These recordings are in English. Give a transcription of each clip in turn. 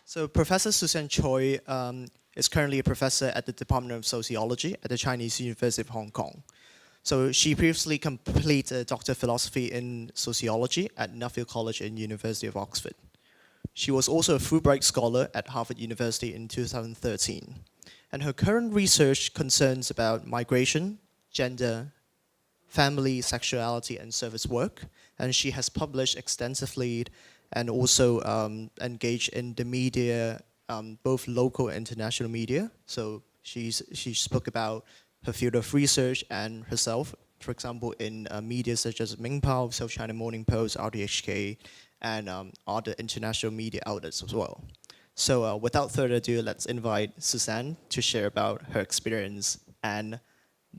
So Professor Susanne Choi is currently a professor at the Department of Sociology at the Chinese University of Hong Kong. So she previously completed a Doctor of Philosophy in Sociology at Nuffield College and University of Oxford. She was also a Fulbright scholar at Harvard University in 2013. And her current research concerns about migration, gender, family, sexuality, and service work. And she has published extensively and also engaged in the media, both local and international media. So she spoke about her field of research and herself, for example, in media such as Mingpao, South China Morning Post, RTHK, and other international media outlets as well. So without further ado, let's invite Susanne to share about her experience and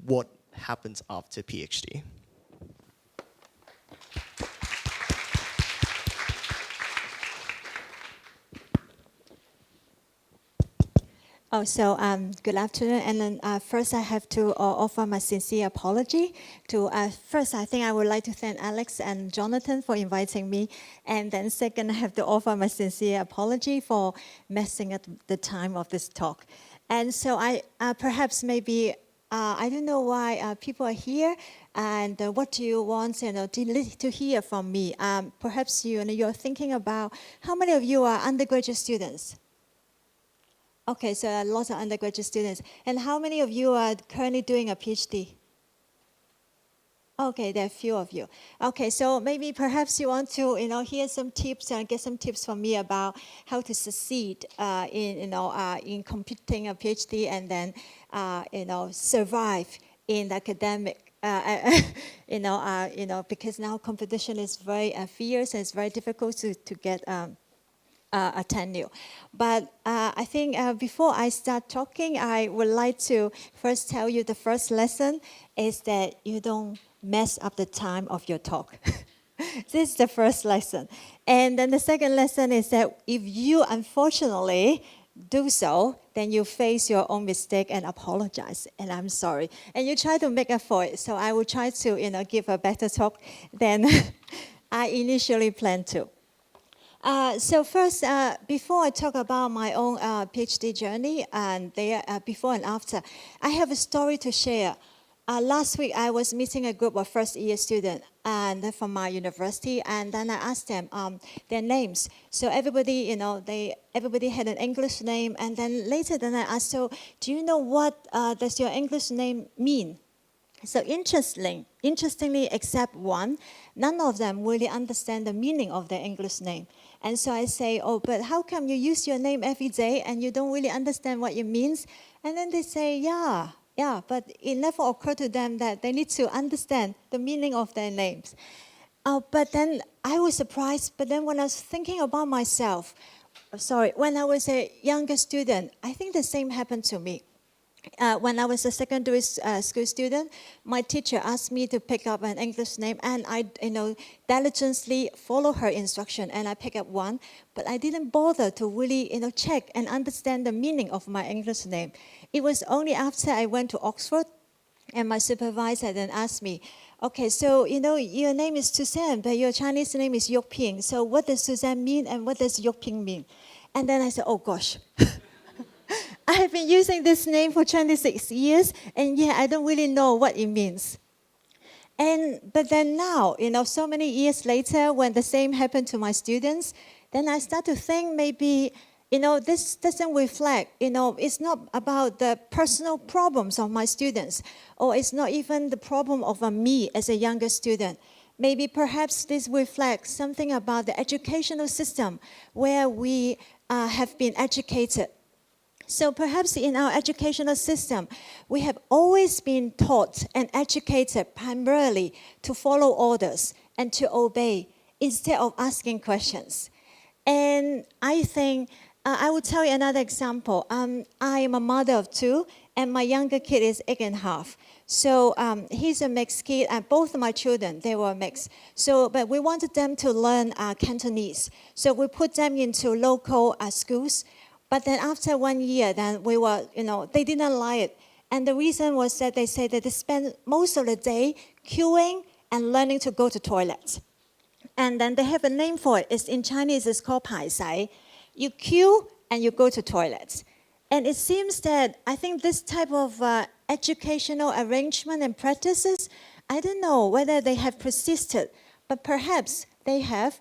what happens after PhD. Oh, so good afternoon. And then first I have to offer my sincere apology to, first I think I would like to thank Alex and Jonathan for inviting me. And then second, I have to offer my sincere apology for messing up the time of this talk. And so I perhaps maybe, I don't know why people are here and what do you want to hear from me? Perhaps you're thinking about how many of you are undergraduate students? Okay, so lots of undergraduate students. And how many of you are currently doing a PhD? Okay, there are a few of you. Okay, so maybe perhaps you want to, hear some tips and get some tips from me about how to succeed in completing a PhD and then, survive in the academic. Because now competition is very fierce and it's very difficult to get a tenure. But I think before I start talking, I would like to first tell you the first lesson is that you don't mess up the time of your talk. This is the first lesson. And then the second lesson is that if you unfortunately do so, then you face your own mistake and apologize. And I'm sorry. And you try to make up for it. So I will try to give a better talk than I initially planned to. So first, before I talk about my own PhD journey and before and after, I have a story to share. Last week, I was meeting a group of first-year students and from my university, and then I asked them their names. So everybody, everybody had an English name, and then later, then I asked, so do you know what does your English name mean? So interestingly, except one, none of them really understand the meaning of their English name. And so I say, oh, but how come you use your name every day and you don't really understand what it means? And then they say, yeah, but it never occurred to them that they need to understand the meaning of their names. But then I was surprised, but then when I was thinking about myself, when I was a younger student, I think the same happened to me. When I was a secondary school student, my teacher asked me to pick up an English name, and I, diligently follow her instruction, and I picked up one. But I didn't bother to really, check and understand the meaning of my English name. It was only after I went to Oxford, and my supervisor then asked me, okay, so, your name is Susanne, but your Chinese name is Yuk Ping. So what does Susanne mean, and what does Yuk Ping mean? And then I said, oh, gosh. I have been using this name for 26 years, and yet I don't really know what it means. But then now, so many years later, when the same happened to my students, then I start to think maybe, this doesn't reflect, it's not about the personal problems of my students, or it's not even the problem of me as a younger student. Maybe perhaps this reflects something about the educational system where we have been educated. So perhaps in our educational system, we have always been taught and educated primarily to follow orders and to obey instead of asking questions. And I think, I will tell you another example. I am a mother of two, and my younger kid is 8.5. So he's a mixed kid, and both of my children, they were mixed. But we wanted them to learn Cantonese. So we put them into local schools. But then after 1 year, then we were, they didn't like it. And the reason was that they said that they spend most of the day queuing and learning to go to toilets. And then they have a name for it. In Chinese, it's called 排塞. You queue and you go to toilets. And it seems that I think this type of educational arrangement and practices, I don't know whether they have persisted, but perhaps they have,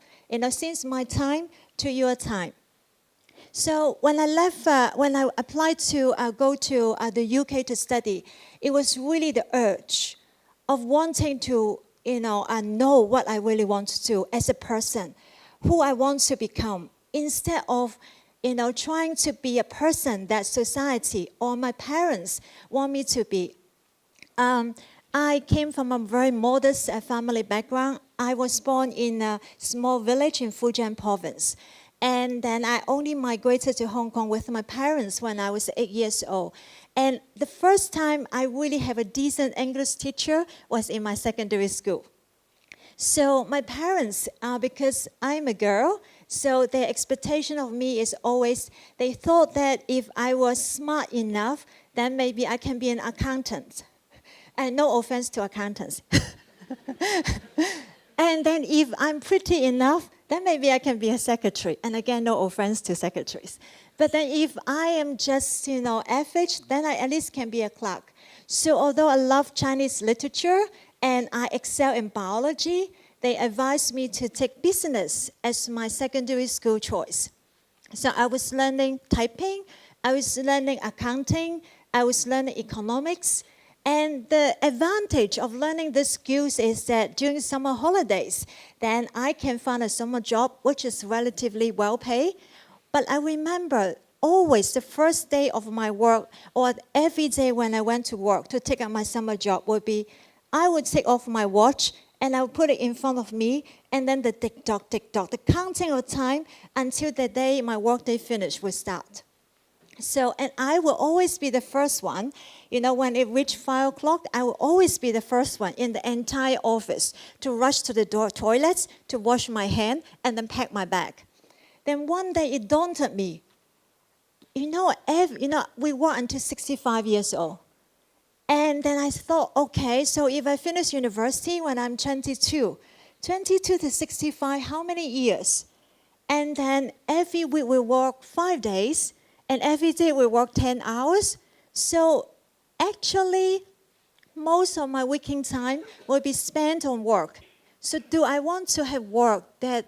since my time to your time. So when I left, when I applied to go to the UK to study, it was really the urge of wanting to, know what I really want to do as a person, who I want to become, instead of, trying to be a person that society or my parents want me to be. I came from a very modest family background. I was born in a small village in Fujian province. And then I only migrated to Hong Kong with my parents when I was 8 years old. And the first time I really have a decent English teacher was in my secondary school. So my parents, because I'm a girl, so their expectation of me is always, they thought that if I was smart enough, then maybe I can be an accountant. And no offense to accountants. And then if I'm pretty enough, then maybe I can be a secretary. And again, no offense to secretaries. But then if I am just, average, then I at least can be a clerk. So although I love Chinese literature and I excel in biology, they advised me to take business as my secondary school choice. So I was learning typing, I was learning accounting, I was learning economics. And the advantage of learning these skills is that during summer holidays, then I can find a summer job which is relatively well paid. But I remember always the first day of my work, or every day when I went to work to take up my summer job, would be I would take off my watch and I would put it in front of me, and then the tick-tock, the counting of time until the day my workday finished would start. So, and I will always be the first one. When it reached 5 o'clock, I will always be the first one in the entire office to rush to the toilets, to wash my hand, and then pack my bag. Then one day it dawned on me, we work until 65 years old. And then I thought, okay, so if I finish university when I'm 22 to 65, how many years? And then every week we work 5 days, and every day we work 10 hours. So actually, most of my waking time will be spent on work. So do I want to have work that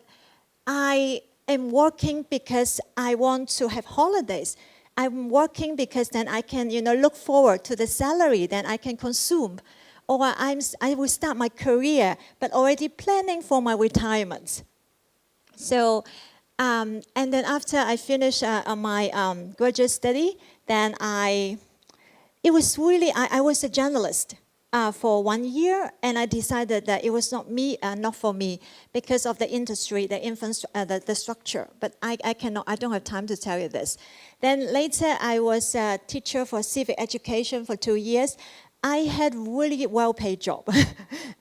I am working because I want to have holidays? I'm working because then I can, look forward to the salary that I can consume. Or I will start my career, but already planning for my retirement. So, and then after I finished my graduate study, then I was a journalist for 1 year, and I decided that it was not for me because of the industry, the structure. But I don't have time to tell you this. Then later I was a teacher for civic education for 2 years. I had really well-paid job.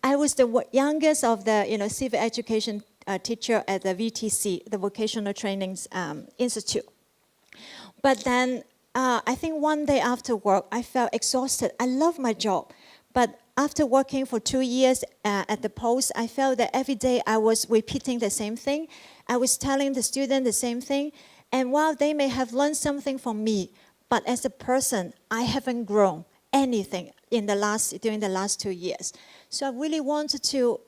I was the youngest of the civic education teacher at the VTC, the Vocational Training Institute. But then I think one day after work, I felt exhausted. I love my job, but after working for 2 years at the post, I felt that every day I was repeating the same thing. I was telling the student the same thing, and while they may have learned something from me, but as a person, I haven't grown anything during the last 2 years. So I really wanted to,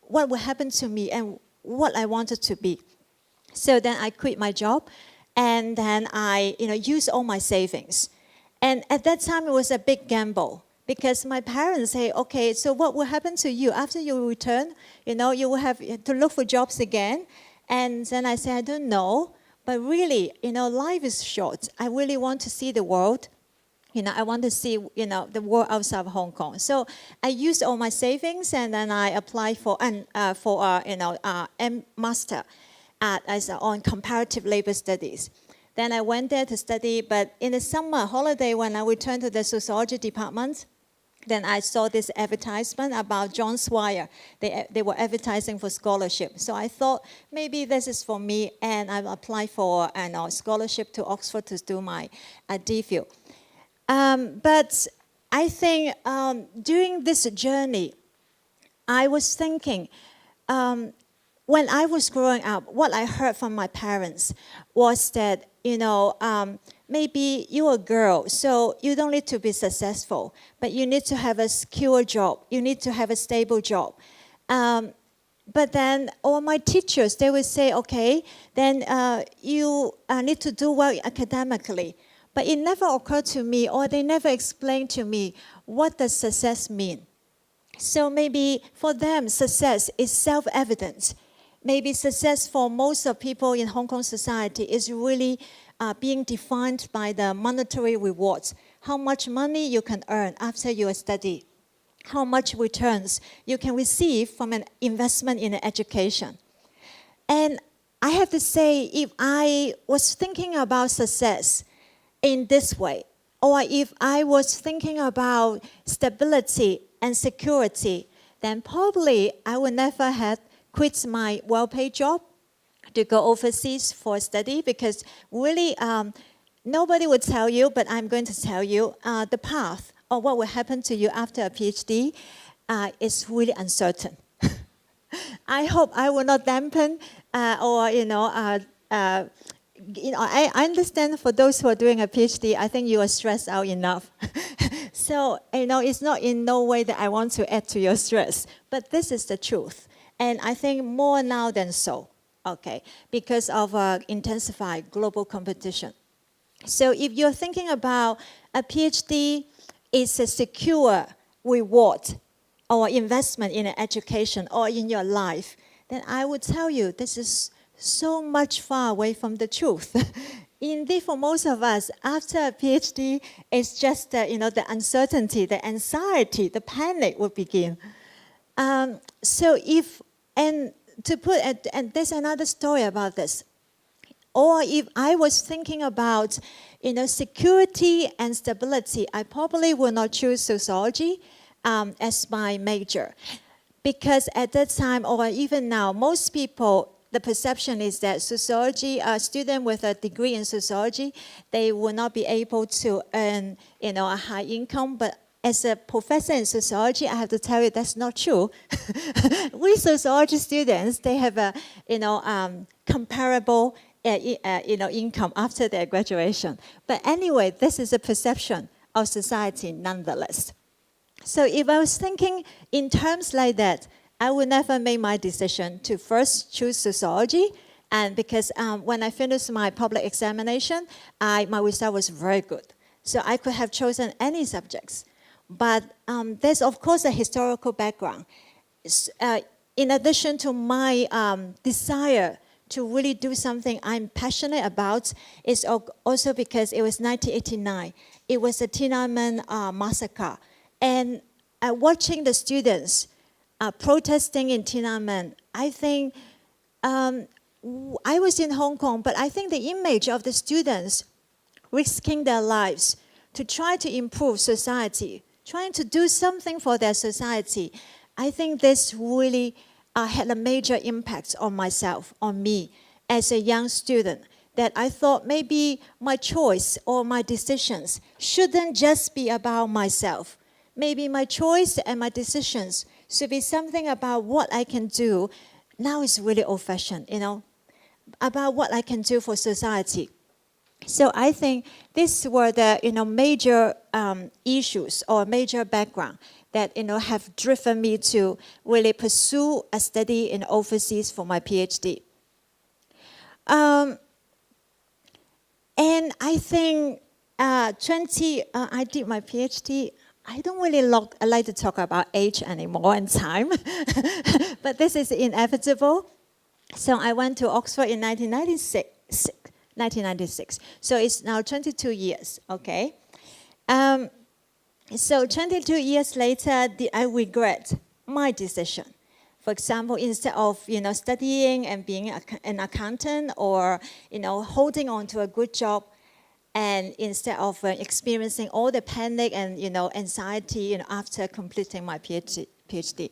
what would happen to me and what I wanted to be. So then I quit my job, and then I, used all my savings. And at that time, it was a big gamble because my parents say, okay, so what will happen to you after you return? You will have to look for jobs again. And then I say, I don't know, but really, life is short. I really want to see the world. I want to see, the world outside of Hong Kong. So I used all my savings, and then I applied for master on comparative labor studies. Then I went there to study, but in the summer holiday, when I returned to the sociology department, then I saw this advertisement about John Swire. They were advertising for scholarship. So I thought, maybe this is for me, and I applied for a scholarship to Oxford to do my DPhil. But I think during this journey, I was thinking, when I was growing up, what I heard from my parents was that, maybe you're a girl, so you don't need to be successful, but you need to have a secure job. You need to have a stable job. But then all my teachers, they would say, okay, then you need to do well academically. But it never occurred to me, or they never explained to me, what does success mean? So maybe for them, success is self-evident. Maybe success for most of people in Hong Kong society is really being defined by the monetary rewards. How much money you can earn after your study. How much returns you can receive from an investment in an education. And I have to say, if I was thinking about success in this way, or if I was thinking about stability and security, then probably I would never have quit my well-paid job to go overseas for study, because really nobody would tell you, but I'm going to tell you, the path or what will happen to you after a PhD is really uncertain. I hope I will not dampen I understand for those who are doing a PhD, I think you are stressed out enough. So, it's not in no way that I want to add to your stress, but this is the truth. And I think more now than so, okay, because of intensified global competition. So if you're thinking about a PhD is a secure reward or investment in an education or in your life, then I would tell you this is so much far away from the truth. Indeed, for most of us, after a PhD, it's just the uncertainty, the anxiety, the panic will begin. And there's another story about this. Or if I was thinking about, security and stability, I probably would not choose sociology as my major. Because at that time, or even now, most people, the perception is that sociology, a student with a degree in sociology, they will not be able to earn, a high income. But as a professor in sociology, I have to tell you that's not true. We sociology students, they have a, comparable, income after their graduation. But anyway, this is a perception of society nonetheless. So if I was thinking in terms like that, I would never make my decision to first choose sociology. And because when I finished my public examination, my result was very good. So I could have chosen any subjects. But there's, of course, a historical background. In addition to my desire to really do something I'm passionate about, is also because it was 1989. It was the Tiananmen massacre. And watching the students protesting in Tiananmen, I think, I was in Hong Kong, but I think the image of the students risking their lives to try to improve society, trying to do something for their society, I think this really had a major impact on myself, on me, as a young student, that I thought maybe my choice or my decisions shouldn't just be about myself. Maybe my choice and my decisions should be something about what I can do. Now it's really old-fashioned, about what I can do for society. So I think these were the major issues or major background that have driven me to really pursue a study in overseas for my PhD. And I think I did my PhD. I don't really like to talk about age anymore and time, but this is inevitable. So I went to Oxford in 1996. So it's now 22 years, okay? So 22 years later, I regret my decision. For example, instead of studying and being an accountant or holding on to a good job, and instead of experiencing all the panic and anxiety after completing my PhD,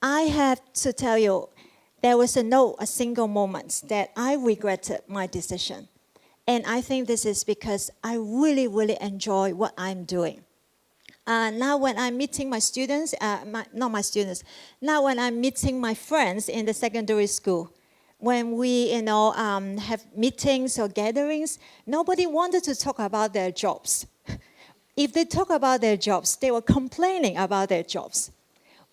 I have to tell you, there was a single moment that I regretted my decision. And I think this is because I really, really enjoy what I'm doing. Now when I'm meeting my students, not my students, now when I'm meeting my friends in the secondary school, when we have meetings or gatherings, nobody wanted to talk about their jobs. If they talk about their jobs, they were complaining about their jobs.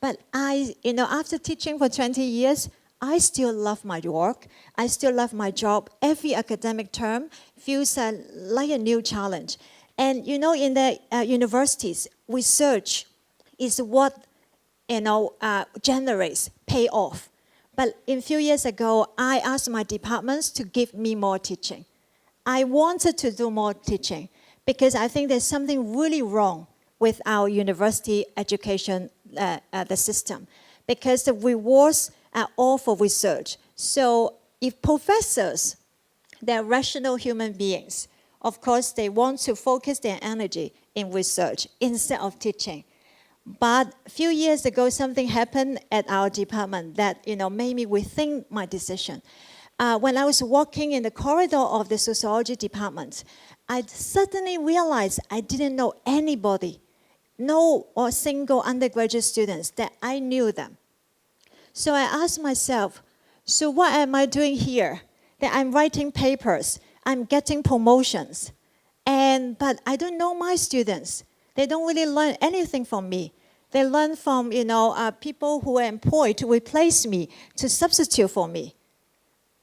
But after teaching for 20 years, I still love my work. I still love my job. Every academic term feels like a new challenge. And in the universities, research is what generates payoff. But a few years ago, I asked my departments to give me more teaching. I wanted to do more teaching because I think there's something really wrong with our university education the system, because the rewards are all for research. So if professors, they're rational human beings, of course they want to focus their energy in research instead of teaching. But a few years ago, something happened at our department that made me rethink my decision. When I was walking in the corridor of the sociology department, I suddenly realized I didn't know anybody, no or single undergraduate students that I knew them. So I asked myself, so what am I doing here? That I'm writing papers, I'm getting promotions, but I don't know my students. They don't really learn anything from me. They learn from people who are employed to replace me, to substitute for me.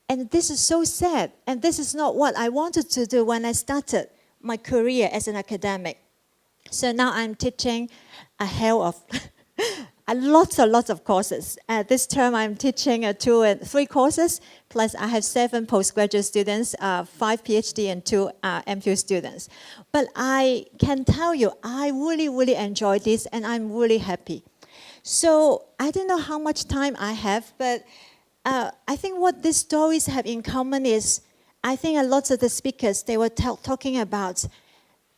And this is so sad. And this is not what I wanted to do when I started my career as an academic. So now I'm teaching a hell of lots of courses. This term I'm teaching 2 and 3 courses, plus I have 7 postgraduate students, 5 PhD and 2 MPhil students. But I can tell you, I really, really enjoy this and I'm really happy. So I don't know how much time I have, but I think what these stories have in common is, I think a lot of the speakers, they were talking about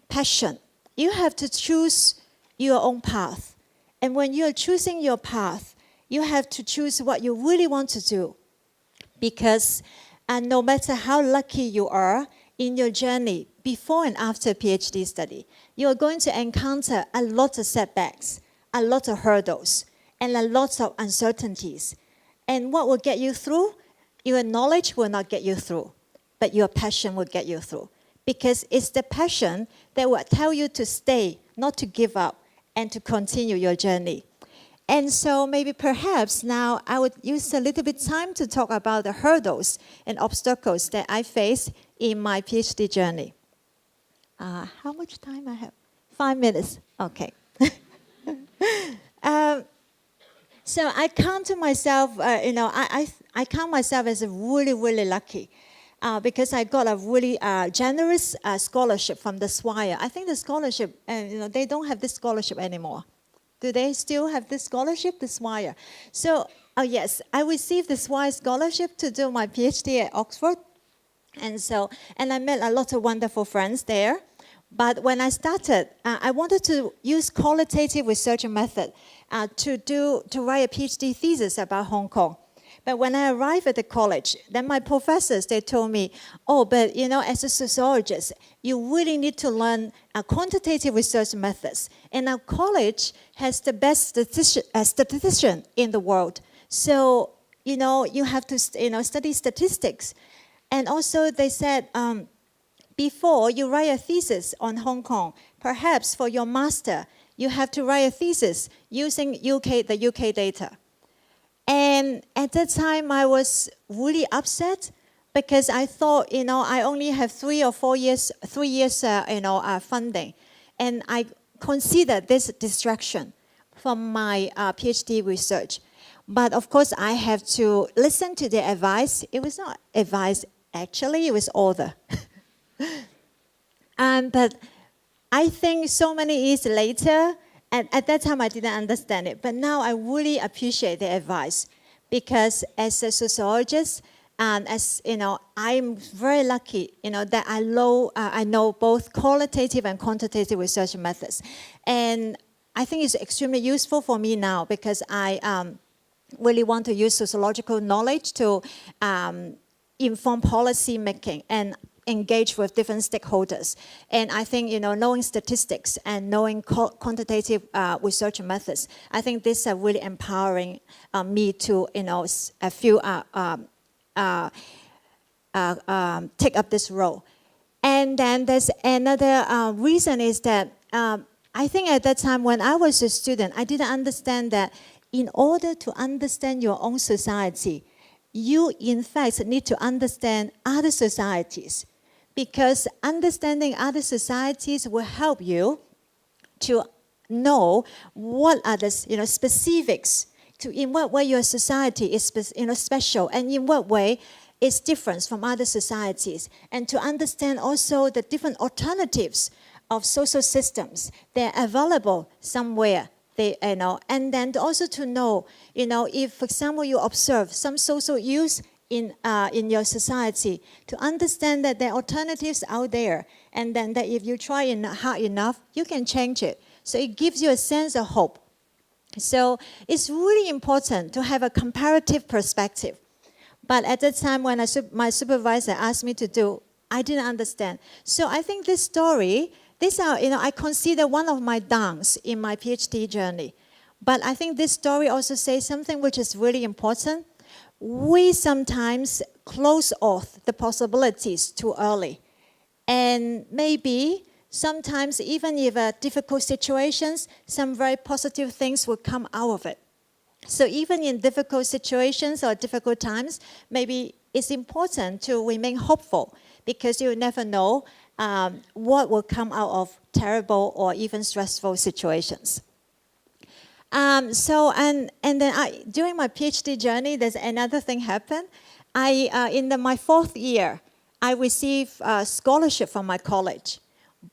passion. You have to choose your own path. And when you're choosing your path, you have to choose what you really want to do. Because no matter how lucky you are in your journey before and after PhD study, you're going to encounter a lot of setbacks, a lot of hurdles, and a lot of uncertainties. And what will get you through? Your knowledge will not get you through, but your passion will get you through. Because it's the passion that will tell you to stay, not to give up, and to continue your journey. And so maybe perhaps now I would use a little bit time to talk about the hurdles and obstacles that I face in my PhD journey. How much time I have? 5 minutes. Okay. So I count to myself, I count myself as really, really lucky. Because I got a really generous scholarship from the SWIRE. I think the scholarship, they don't have this scholarship anymore. Do they still have this scholarship, the SWIRE? So, yes, I received the SWIRE scholarship to do my PhD at Oxford. And I met a lot of wonderful friends there. But when I started, I wanted to use qualitative research method to write a PhD thesis about Hong Kong. But when I arrived at the college, then my professors, they told me, but as a sociologist, you really need to learn quantitative research methods. And our college has the best statistician in the world. So, you have to, study statistics. And also they said, before you write a thesis on Hong Kong, perhaps for your master, you have to write a thesis using the UK data. And at that time, I was really upset because I thought, I only have 3 or 4 years, 3 years, funding. And I considered this distraction from my PhD research. But of course, I have to listen to their advice. It was not advice, actually, it was order. But I think so many years later, and at that time, I didn't understand it. But now I really appreciate the advice. Because as a sociologist, and as I'm very lucky, that I know both qualitative and quantitative research methods. And I think it's extremely useful for me now because I really want to use sociological knowledge to inform policy making. And engage with different stakeholders. And I think, knowing statistics and knowing quantitative research methods, I think this is really empowering me to, take up this role. And then there's another reason is that I think at that time when I was a student, I didn't understand that in order to understand your own society, you in fact need to understand other societies, because understanding other societies will help you to know what are the specifics, to in what way your society is special, and in what way it's different from other societies, and to understand also the different alternatives of social systems that are available somewhere. And then also to know, if, for example, you observe some social use in your society, to understand that there are alternatives out there, and then that if you try hard enough, you can change it. So it gives you a sense of hope. So it's really important to have a comparative perspective. But at the time when my supervisor asked me to do, I didn't understand. So I think this story, I consider one of my downs in my PhD journey. But I think this story also says something which is really important. We sometimes close off the possibilities too early. And maybe sometimes even if difficult situations, some very positive things will come out of it. So even in difficult situations or difficult times, maybe it's important to remain hopeful, because you never know what will come out of terrible or even stressful situations. During my PhD journey, there's another thing happened. In my fourth year, I received a scholarship from my college.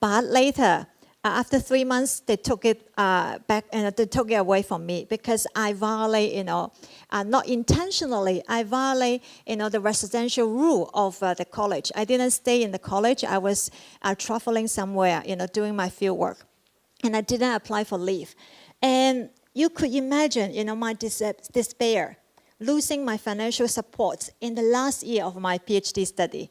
But later, after 3 months, they took it back and they took it away from me because I violate, not intentionally, I violate, the residential rule of the college. I didn't stay in the college. I was traveling somewhere, doing my field work. And I didn't apply for leave. And you could imagine, my despair, losing my financial support in the last year of my PhD study.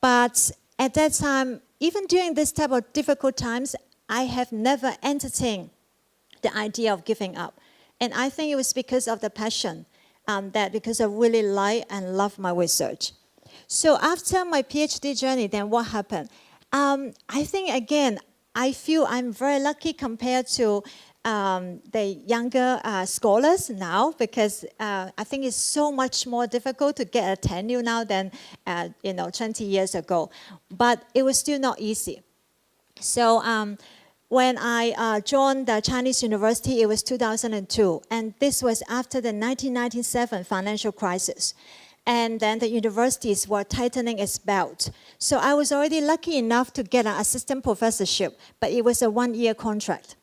But at that time, even during this type of difficult times, I have never entertained the idea of giving up. And I think it was because of the passion, because I really like and love my research. So after my PhD journey, then what happened? I think, again, I feel I'm very lucky compared to the younger scholars now, because I think it's so much more difficult to get a tenure now than 20 years ago. But it was still not easy. So when I joined the Chinese University, it was 2002, and this was after the 1997 financial crisis. And then the universities were tightening its belt. So I was already lucky enough to get an assistant professorship, but it was a one-year contract.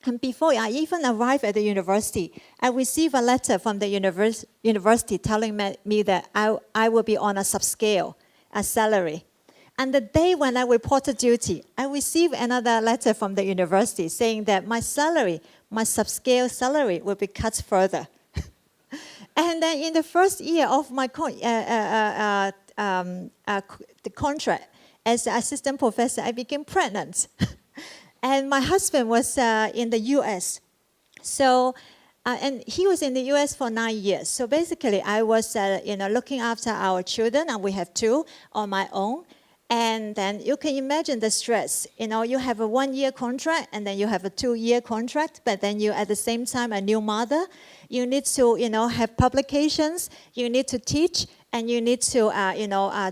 And before I even arrived at the university, I received a letter from the university telling me that I will be on a subscale, a salary. And the day when I reported duty, I received another letter from the university saying that my salary, my subscale salary, will be cut further. And then in the first year of my the contract as assistant professor, I became pregnant. And my husband was in the U.S. So, and he was in the U.S. for 9 years. So basically, I was looking after our children, and we have 2 on my own. And then you can imagine the stress. You have a 1-year contract, and then you have a 2-year contract, but then you, at the same time, a new mother. You need to, have publications. You need to teach, and you need to,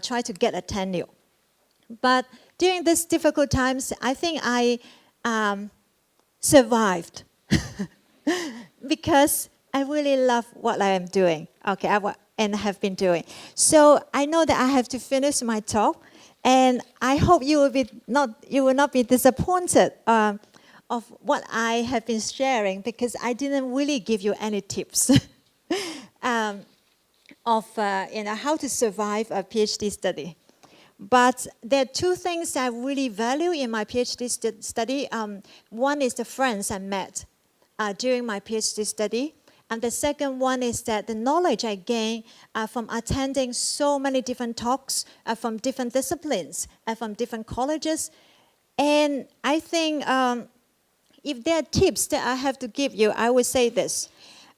try to get a tenure. But during these difficult times, I think I survived because I really love what I am doing. Okay, and have been doing. So I know that I have to finish my talk. And I hope you will not be disappointed of what I have been sharing, because I didn't really give you any tips of how to survive a PhD study. But there are 2 things I really value in my PhD study. One is the friends I met during my PhD study. And the second one is that the knowledge I gain from attending so many different talks from different disciplines, from different colleges. And I think if there are tips that I have to give you, I would say this.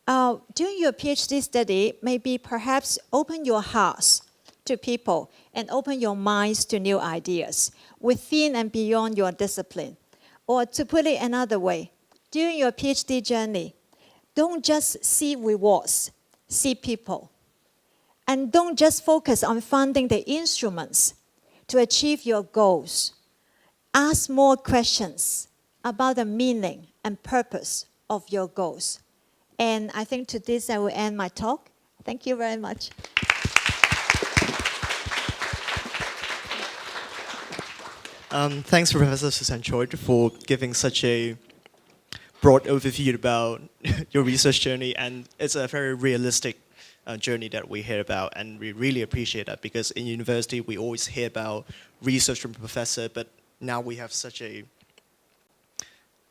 During your PhD study, maybe perhaps open your hearts to people and open your minds to new ideas within and beyond your discipline. Or to put it another way, during your PhD journey, don't just see rewards, see people. And don't just focus on finding the instruments to achieve your goals. Ask more questions about the meaning and purpose of your goals. And I think to this I will end my talk. Thank you very much. Thanks, Professor Susanne Choi, for giving such a broad overview about your research journey, and it's a very realistic journey that we hear about, and we really appreciate that, because in university we always hear about research from a professor, but now we have such a,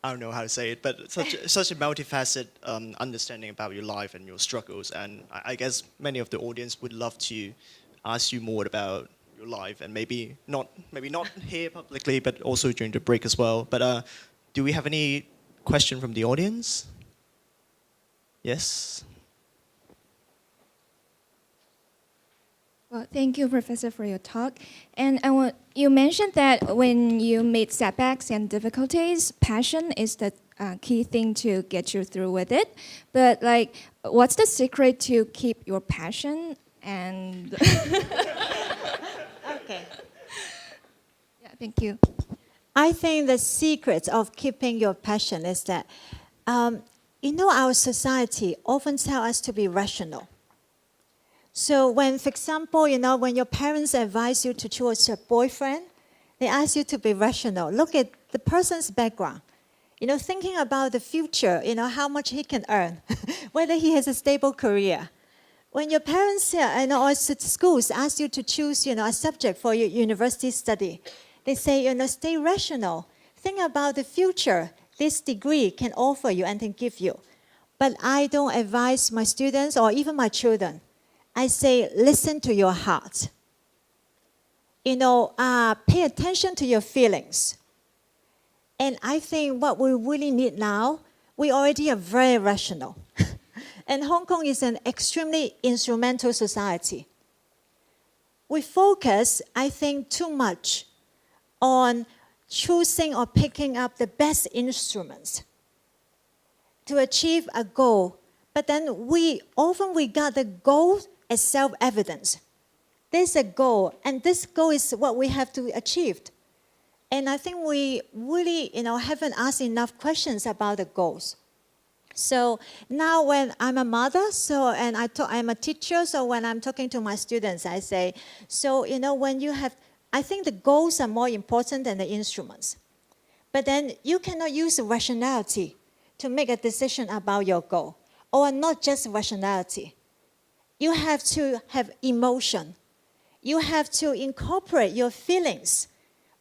I don't know how to say it, but such a multifaceted understanding about your life and your struggles, and I guess many of the audience would love to ask you more about your life, and maybe not here publicly, but also during the break as well. But do we have any question from the audience? Yes? Well, thank you, Professor, for your talk. And you mentioned that when you meet setbacks and difficulties, passion is the key thing to get you through with it. But like, what's the secret to keep your passion? And Okay. yeah, thank you. I think the secret of keeping your passion is that, our society often tells us to be rational. So when, for example, when your parents advise you to choose a boyfriend, they ask you to be rational. Look at the person's background. Thinking about the future, how much he can earn, whether he has a stable career. When your parents or schools ask you to choose, a subject for your university study, they say, stay rational. Think about the future this degree can offer you and can give you. But I don't advise my students or even my children. I say, listen to your heart. Pay attention to your feelings. And I think what we really need now, we already are very rational. And Hong Kong is an extremely instrumental society. We focus, I think, too much on choosing or picking up the best instruments to achieve a goal. But then we often regard the goal as self-evident. There's a goal, and this goal is what we have to achieve. And I think we really, haven't asked enough questions about the goals. So now when I'm a mother, and I'm a teacher, so when I'm talking to my students, I say, when you have, I think the goals are more important than the instruments. But then you cannot use rationality to make a decision about your goal, or not just rationality. You have to have emotion. You have to incorporate your feelings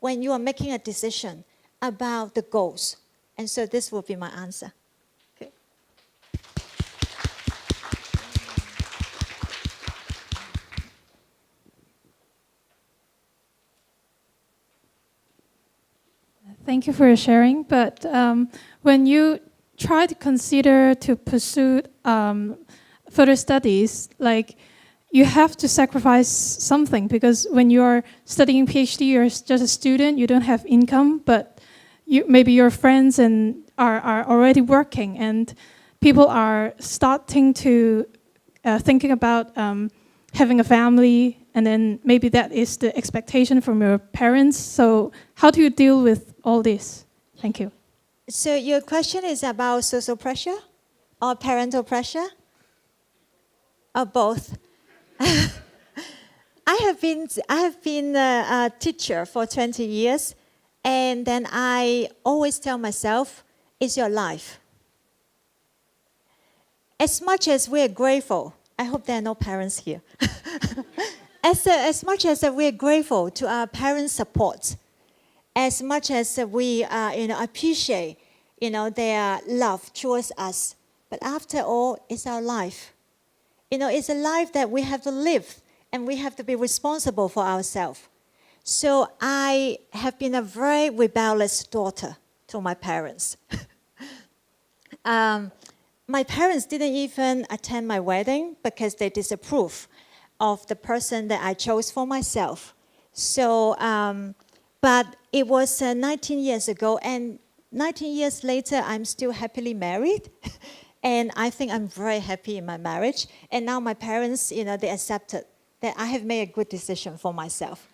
when you are making a decision about the goals. And so this will be my answer. Okay. Thank you for your sharing. But when you try to consider to pursue further studies, like you have to sacrifice something, because when you are studying PhD, you're just a student, you don't have income, but maybe your friends are already working, and people are starting to thinking about having a family, and then maybe that is the expectation from your parents. So how do you deal with all this? Thank you. So your question is about social pressure or parental pressure? Or both? I have been a teacher for 20 years, and then I always tell myself, it's your life. As much as we're grateful, I hope there are no parents here. As much as we're grateful to our parents' support, as much as we appreciate their love towards us, But after all, it's our life. It's a life that we have to live, and we have to be responsible for ourselves. So I have been a very rebellious daughter to my parents. My parents didn't even attend my wedding because they disapprove of the person that I chose for myself. So, but it was 19 years ago, and 19 years later, I'm still happily married. And I think I'm very happy in my marriage. And now my parents, they accepted that I have made a good decision for myself.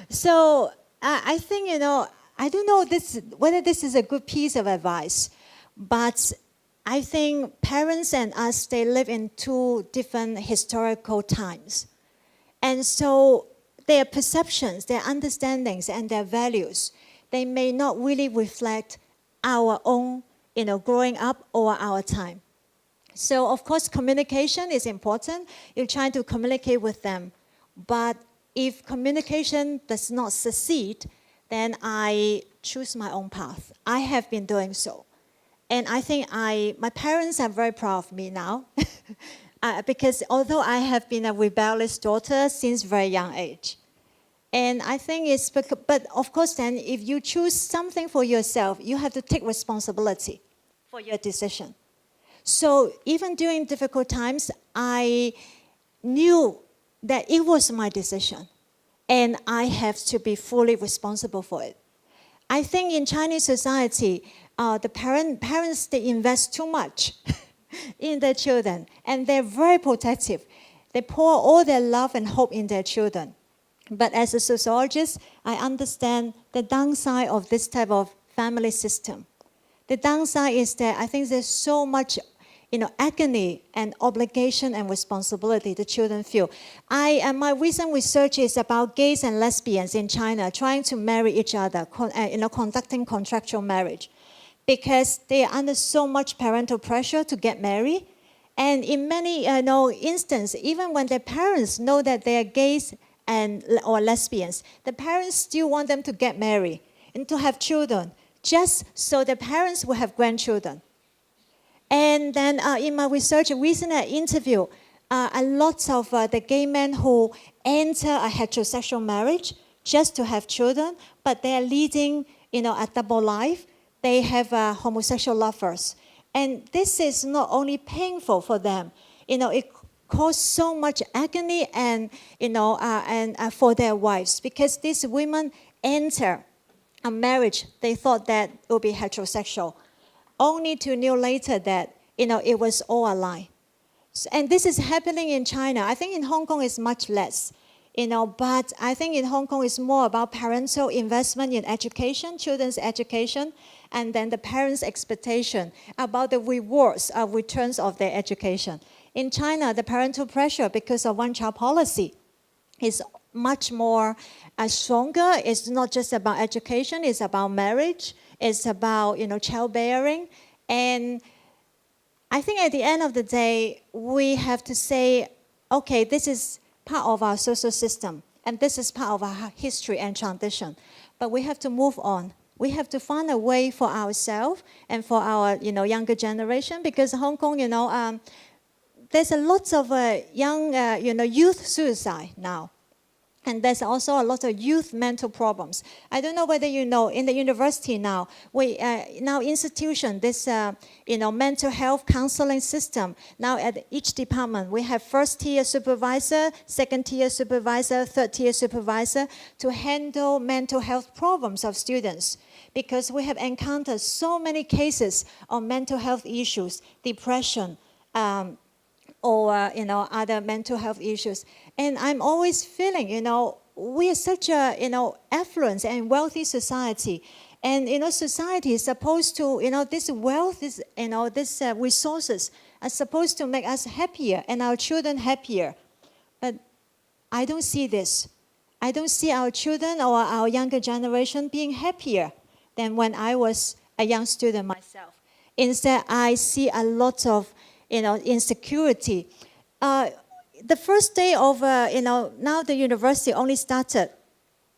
So I think, I don't know whether this is a good piece of advice, but I think parents and us, they live in two different historical times. And so their perceptions, their understandings, and their values, they may not really reflect our own, growing up or our time. So, of course, communication is important. You're trying to communicate with them. But if communication does not succeed, then I choose my own path. I have been doing so. And I think my parents are very proud of me now. Because although I have been a rebellious daughter since very young age. And I think but of course then, if you choose something for yourself, you have to take responsibility for your decision. So even during difficult times, I knew that it was my decision, and I have to be fully responsible for it. I think in Chinese society, the parents, they invest too much in their children, and they're very protective. They pour all their love and hope in their children. But as a sociologist, I understand the downside of this type of family system. The downside is that I think there's so much, agony and obligation and responsibility the children feel. My recent research is about gays and lesbians in China trying to marry each other, conducting contractual marriage, because they are under so much parental pressure to get married. And in many instances, even when their parents know that they are gays or lesbians, the parents still want them to get married and to have children, just so the parents will have grandchildren. And then in my research, recently I interviewed a lot of the gay men who enter a heterosexual marriage just to have children, but they are leading, a double life. They have homosexual lovers. And this is not only painful for them, it causes so much agony and, for their wives, because these women enter a marriage, they thought that it would be heterosexual, only to know later that, it was all a lie. And this is happening in China. I think in Hong Kong it's much less, but I think in Hong Kong it's more about parental investment in education, children's education, and then the parents' expectation about the returns of their education. In China, the parental pressure because of one-child policy is much more stronger. It's not just about education, it's about marriage, it's about, childbearing. And I think at the end of the day, we have to say, okay, this is part of our social system, and this is part of our history and tradition. But we have to move on. We have to find a way for ourselves and for our, younger generation, because Hong Kong, there's a lot of young, youth suicide now. And there's also a lot of youth mental problems. I don't know whether you know, in the university now, now institution, this, mental health counseling system. Now at each department, we have first-tier supervisor, second-tier supervisor, third-tier supervisor to handle mental health problems of students. Because we have encountered so many cases of mental health issues, depression, or other mental health issues. And I'm always feeling, we are such a, affluent and wealthy society. And, society is supposed to, this wealth, these resources are supposed to make us happier and our children happier. But I don't see this. I don't see our children or our younger generation being happier than when I was a young student myself. Instead, I see a lot of, insecurity. The first day of, now the university only started.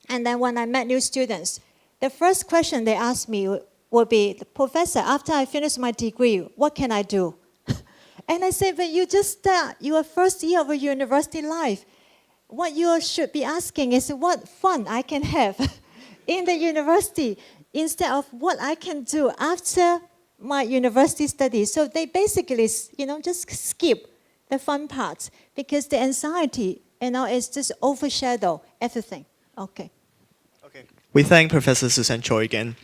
And then when I met new students, the first question they asked me will be, Professor, after I finish my degree, what can I do? And I said, but you just start your first year of a university life. What you should be asking is what fun I can have in the university instead of what I can do after my university studies. So they basically, just skip the fun parts because the anxiety, is just overshadow everything. Okay. Okay. We thank Professor Susanne Choi again.